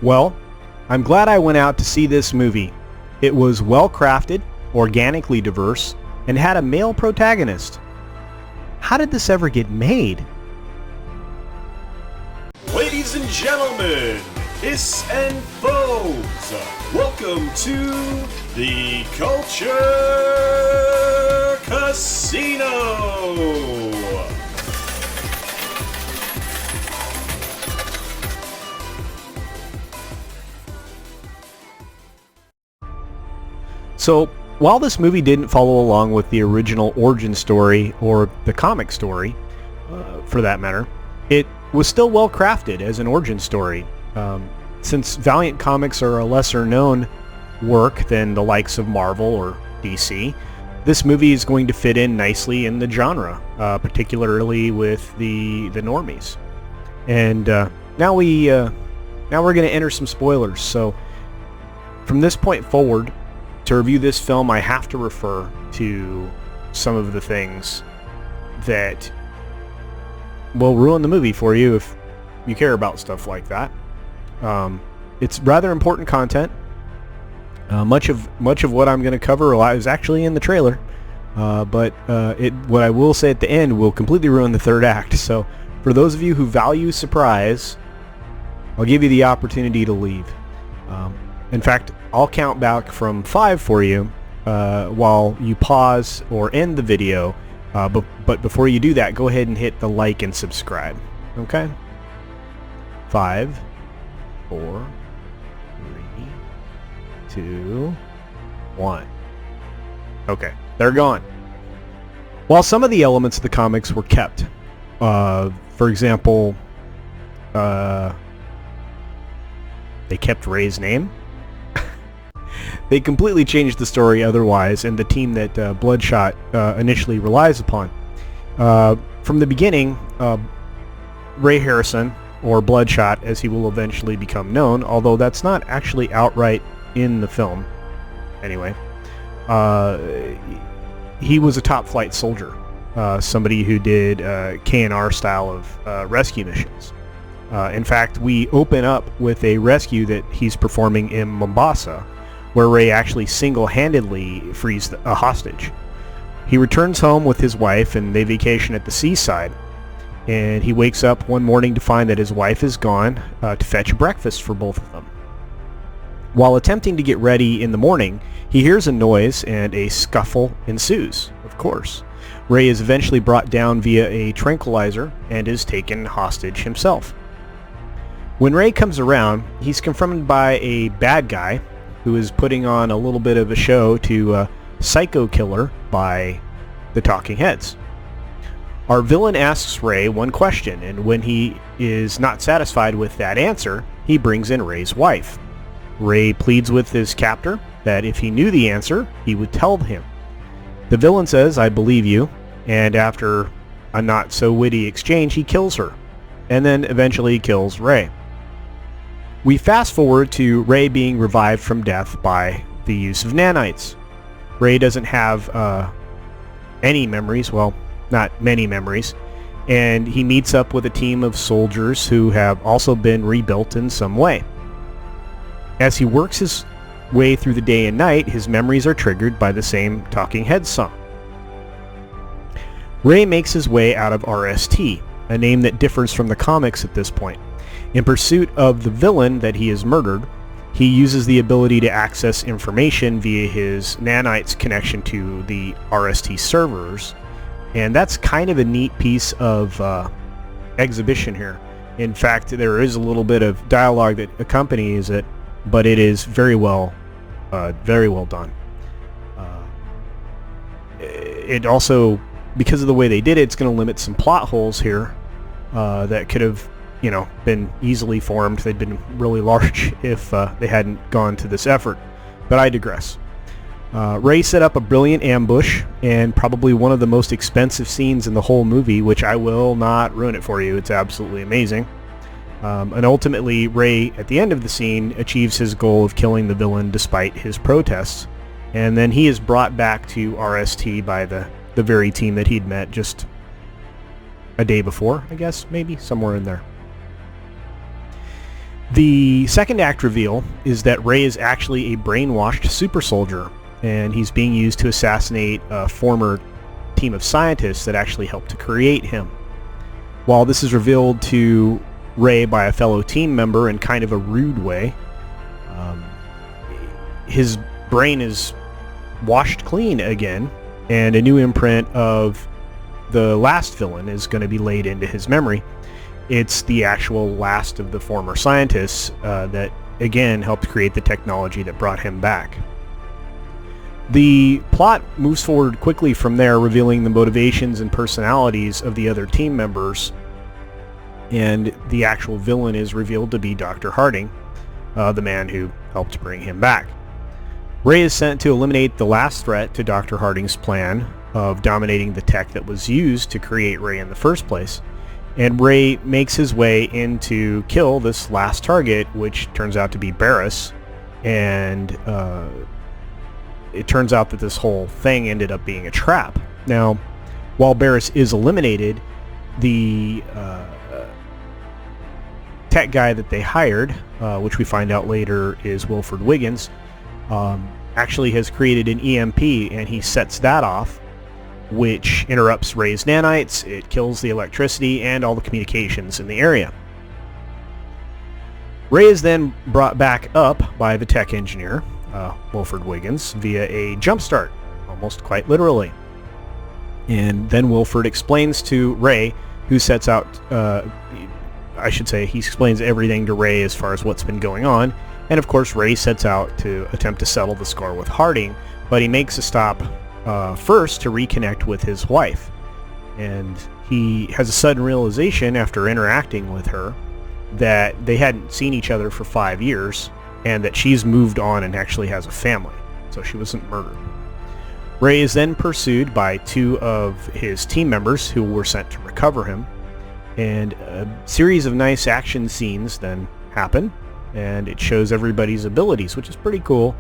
Well, I'm glad I went out to see this movie. It was well crafted, organically diverse, and had a male protagonist. How did this ever get made? Ladies and gentlemen, hiss and foes, welcome to the Culture Casino! So, while this movie didn't follow along with the original origin story, or the comic story, for that matter, it was still well crafted as an origin story. Since Valiant comics are a lesser known work than the likes of Marvel or DC, this movie is going to fit in nicely in the genre, particularly with the normies. And now we're going to enter some spoilers. So from this point forward, to review this film, I have to refer to some of the things that will ruin the movie for you if you care about stuff like that. It's rather important content. Much of what I'm going to cover is actually in the trailer, but what I will say at the end will completely ruin the third act. So for those of you who value surprise, I'll give you the opportunity to leave. In fact, I'll count back from 5 for you while you pause or end the video. But before you do that, go ahead and hit the like and subscribe. Okay? 5, 4, 3, 2, 1. Okay, they're gone. While some of the elements of the comics were kept, for example, they kept Ray's name. They completely changed the story otherwise, and the team that BloodShot initially relies upon. From the beginning, Ray Harrison, or BloodShot as he will eventually become known, although that's not actually outright in the film. Anyway, he was a top flight soldier, somebody who did K&R style of rescue missions. In fact, we open up with a rescue that he's performing in Mombasa, where Ray actually single-handedly frees a hostage. He returns home with his wife and they vacation at the seaside. And he wakes up one morning to find that his wife is gone to fetch breakfast for both of them. While attempting to get ready in the morning, he hears a noise and a scuffle ensues, of course. Ray is eventually brought down via a tranquilizer and is taken hostage himself. When Ray comes around, he's confronted by a bad guy who is putting on a little bit of a show to psycho killer by the Talking Heads. Our villain asks Ray one question, and when he is not satisfied with that answer, he brings in Ray's wife. Ray pleads with his captor that if he knew the answer, he would tell him. The villain says, "I believe you," and after a not-so-witty exchange, he kills her, and then eventually kills Ray. We fast forward to Ray being revived from death by the use of nanites. Ray doesn't have any memories, well, not many memories, and he meets up with a team of soldiers who have also been rebuilt in some way. As he works his way through the day and night, his memories are triggered by the same Talking Heads song. Ray makes his way out of RST, a name that differs from the comics at this point. In pursuit of the villain that he has murdered, he uses the ability to access information via his nanites connection to the RST servers, and that's kind of a neat piece of exhibition here. In fact, there is a little bit of dialogue that accompanies it, but it is very well done. It also, because of the way they did it, it's going to limit some plot holes here that could have been easily formed. They'd been really large if they hadn't gone to this effort. But I digress. Ray set up a brilliant ambush and probably one of the most expensive scenes in the whole movie, which I will not ruin it for you. It's absolutely amazing. And ultimately, Ray, at the end of the scene, achieves his goal of killing the villain despite his protests. And then he is brought back to RST by the very team that he'd met just a day before, I guess, maybe, somewhere in there. The second act reveal is that Ray is actually a brainwashed super soldier, and he's being used to assassinate a former team of scientists that actually helped to create him. While this is revealed to Ray by a fellow team member in kind of a rude way, his brain is washed clean again, and a new imprint of the last villain is going to be laid into his memory. It's the actual last of the former scientists that, again, helped create the technology that brought him back. The plot moves forward quickly from there, revealing the motivations and personalities of the other team members, and the actual villain is revealed to be Dr. Harding, the man who helped bring him back. Ray is sent to eliminate the last threat to Dr. Harding's plan of dominating the tech that was used to create Ray in the first place, and Ray makes his way in to kill this last target, which turns out to be Barris, and it turns out that this whole thing ended up being a trap. Now, while Barris is eliminated, the tech guy that they hired, which we find out later is Wilford Wiggins, actually has created an EMP, and he sets that off, which interrupts Ray's nanites. It kills the electricity and all the communications in the area. Ray is then brought back up by the tech engineer, Wilford Wiggins, via a jump start, almost quite literally. And then Wilford explains to Ray, who sets out, he explains everything to Ray as far as what's been going on. And of course, Ray sets out to attempt to settle the score with Harding, but he makes a stop first to reconnect with his wife. And he has a sudden realization after interacting with her that they hadn't seen each other for 5 years, and that she's moved on and actually has a family, so she wasn't murdered. Ray is then pursued by 2 of his team members who were sent to recover him, and a series of nice action scenes then happen, and it shows everybody's abilities, which is pretty cool.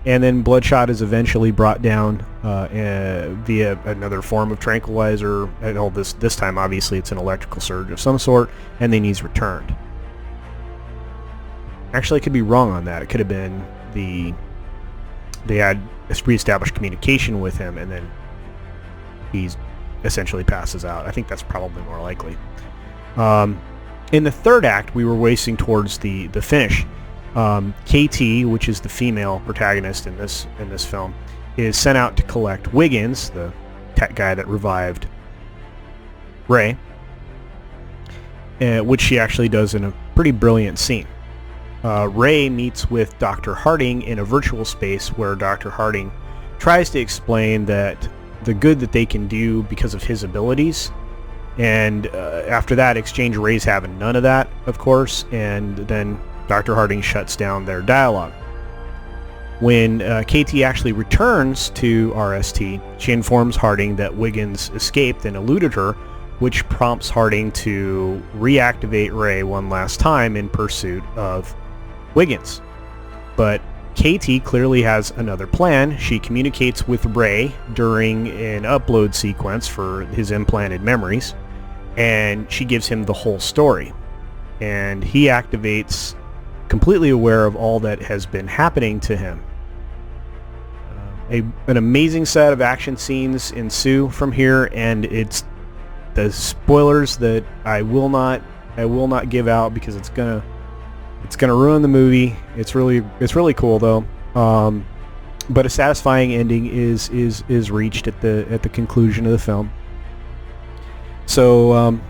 And then BloodShot is eventually brought down via another form of tranquilizer. And this time, obviously, it's an electrical surge of some sort, and then he's returned. Actually, I could be wrong on that. It could have been they had re-established communication with him, and then he essentially passes out. I think that's probably more likely. In the third act, we were racing towards the finish. KT, which is the female protagonist in this film, is sent out to collect Wiggins, the tech guy that revived Ray, which she actually does in a pretty brilliant scene. Ray meets with Dr. Harding in a virtual space where Dr. Harding tries to explain that the good that they can do because of his abilities. And after that exchange, Ray's having none of that, of course, and then Dr. Harding shuts down their dialogue. When KT actually returns to RST, she informs Harding that Wiggins escaped and eluded her, which prompts Harding to reactivate Ray one last time in pursuit of Wiggins. But KT clearly has another plan. She communicates with Ray during an upload sequence for his implanted memories, and she gives him the whole story. And he activates, completely aware of all that has been happening to him. An amazing set of action scenes ensue from here, and it's the spoilers that I will not give out because it's gonna ruin the movie. It's really cool though. But a satisfying ending is reached at the conclusion of the film. So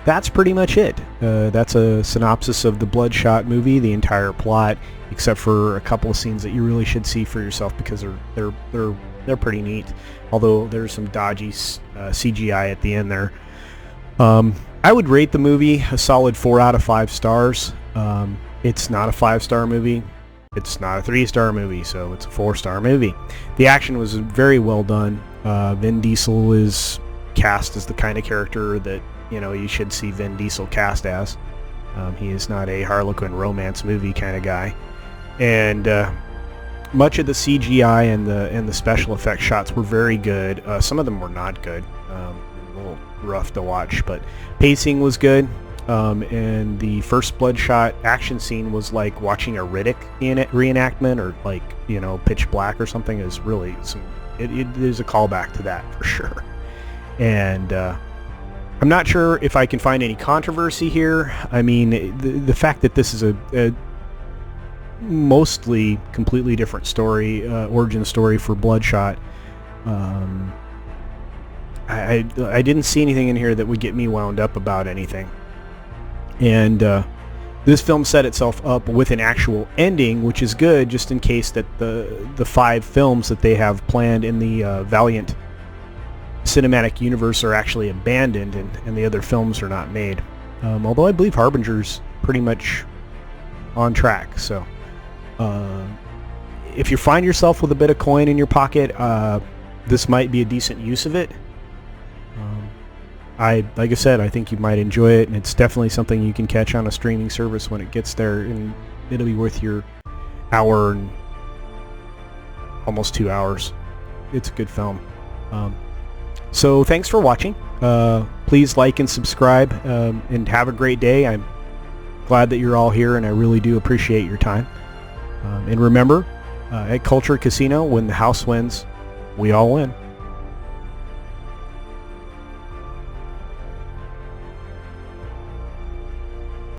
that's pretty much it. That's a synopsis of the BloodShot movie, the entire plot, except for a couple of scenes that you really should see for yourself because they're pretty neat. Although there's some dodgy CGI at the end there. I would rate the movie a solid 4 out of 5 stars. It's not a 5-star movie. It's not a 3-star movie, so it's a 4-star movie. The action was very well done. Vin Diesel is cast as the kind of character that you should see Vin Diesel cast as. He is not a Harlequin romance movie kind of guy, and much of the CGI and the special effects shots were very good. Some of them were not good, a little rough to watch, but pacing was good. and the first Bloodshot action scene was like watching a Riddick reenactment, or like, you know, Pitch Black or something. Is really it is a callback to that for sure. And I'm not sure if I can find any controversy here. I mean, the fact that this is a mostly completely different story, origin story for Bloodshot. I didn't see anything in here that would get me wound up about anything. And this film set itself up with an actual ending, which is good, just in case that the 5 films that they have planned in the Valiant Cinematic Universe are actually abandoned, and the other films are not made. Although I believe Harbinger's pretty much on track. So if you find yourself with a bit of coin in your pocket, this might be a decent use of it. Like I said, I think you might enjoy it, and it's definitely something you can catch on a streaming service when it gets there, and it'll be worth your hour and almost 2 hours. It's a good film. So thanks for watching. Please like and subscribe, and have a great day. I'm glad that you're all here, and I really do appreciate your time. And remember, at Culture Casino, when the house wins, we all win.